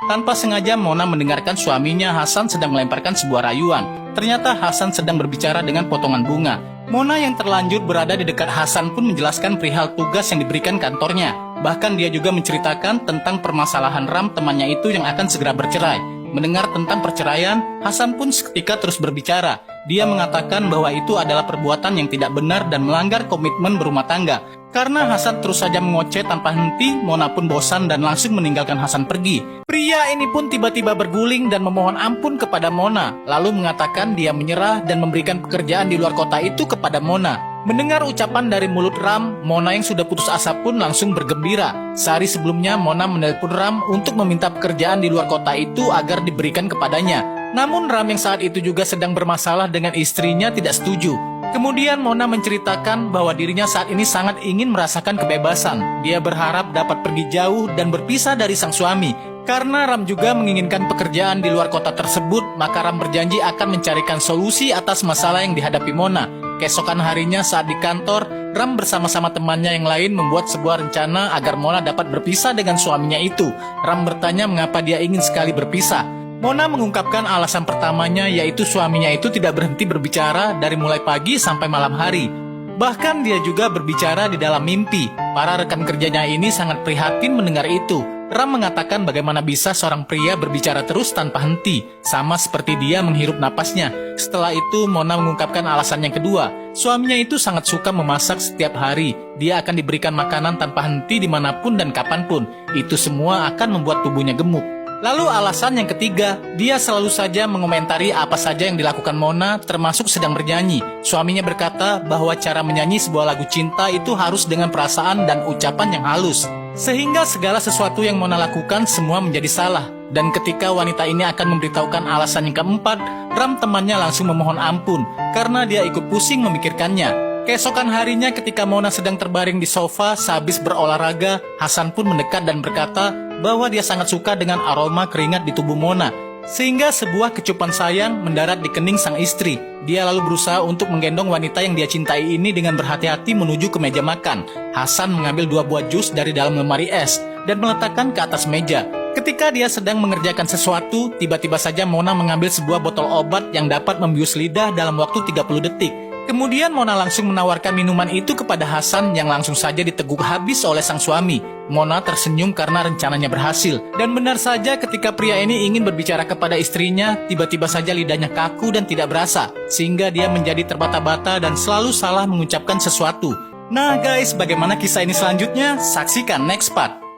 Tanpa sengaja Mona mendengarkan suaminya Hasan sedang melemparkan sebuah rayuan. Ternyata Hasan sedang berbicara dengan potongan bunga. Mona yang terlanjur berada di dekat Hasan pun menjelaskan perihal tugas yang diberikan kantornya. Bahkan dia juga menceritakan tentang permasalahan Ram temannya itu yang akan segera bercerai. Mendengar tentang perceraian, Hasan pun seketika terus berbicara. Dia mengatakan bahwa itu adalah perbuatan yang tidak benar dan melanggar komitmen berumah tangga. Karena Hasan terus saja mengoceh tanpa henti, Mona pun bosan dan langsung meninggalkan Hasan pergi. Pria ini pun tiba-tiba berguling dan memohon ampun kepada Mona, lalu mengatakan dia menyerah dan memberikan pekerjaan di luar kota itu kepada Mona. Mendengar ucapan dari mulut Ram, Mona yang sudah putus asa pun langsung bergembira. Sehari sebelumnya, Mona menelpon Ram untuk meminta pekerjaan di luar kota itu agar diberikan kepadanya. Namun Ram yang saat itu juga sedang bermasalah dengan istrinya tidak setuju. Kemudian Mona menceritakan bahwa dirinya saat ini sangat ingin merasakan kebebasan. Dia berharap dapat pergi jauh dan berpisah dari sang suami. Karena Ram juga menginginkan pekerjaan di luar kota tersebut, maka Ram berjanji akan mencarikan solusi atas masalah yang dihadapi Mona. Keesokan harinya saat di kantor, Ram bersama-sama temannya yang lain membuat sebuah rencana agar Mona dapat berpisah dengan suaminya itu. Ram bertanya mengapa dia ingin sekali berpisah. Mona mengungkapkan alasan pertamanya, yaitu suaminya itu tidak berhenti berbicara dari mulai pagi sampai malam hari. Bahkan dia juga berbicara di dalam mimpi. Para rekan kerjanya ini sangat prihatin mendengar itu. Ram mengatakan bagaimana bisa seorang pria berbicara terus tanpa henti, sama seperti dia menghirup napasnya. Setelah itu, Mona mengungkapkan alasan yang kedua. Suaminya itu sangat suka memasak setiap hari. Dia akan diberikan makanan tanpa henti dimanapun dan kapanpun. Itu semua akan membuat tubuhnya gemuk. Lalu alasan yang ketiga, dia selalu saja mengomentari apa saja yang dilakukan Mona, termasuk sedang bernyanyi. Suaminya berkata bahwa cara menyanyi sebuah lagu cinta itu harus dengan perasaan dan ucapan yang halus. Sehingga segala sesuatu yang Mona lakukan semua menjadi salah. Dan ketika wanita ini akan memberitahukan alasan yang keempat, Ram temannya langsung memohon ampun, karena dia ikut pusing memikirkannya. Keesokan harinya ketika Mona sedang terbaring di sofa sehabis berolahraga, Hasan pun mendekat dan berkata bahwa dia sangat suka dengan aroma keringat di tubuh Mona. Sehingga sebuah kecupan sayang mendarat di kening sang istri. Dia lalu berusaha untuk menggendong wanita yang dia cintai ini dengan berhati-hati menuju ke meja makan. Hasan mengambil 2 buah jus dari dalam lemari es dan meletakkan ke atas meja. Ketika dia sedang mengerjakan sesuatu, tiba-tiba saja Mona mengambil sebuah botol obat yang dapat membius lidah dalam waktu 30 detik. Kemudian Mona langsung menawarkan minuman itu kepada Hasan yang langsung saja diteguk habis oleh sang suami. Mona tersenyum karena rencananya berhasil. Dan benar saja ketika pria ini ingin berbicara kepada istrinya, tiba-tiba saja lidahnya kaku dan tidak berasa. Sehingga dia menjadi terbata-bata dan selalu salah mengucapkan sesuatu. Nah guys, bagaimana kisah ini selanjutnya? Saksikan next part.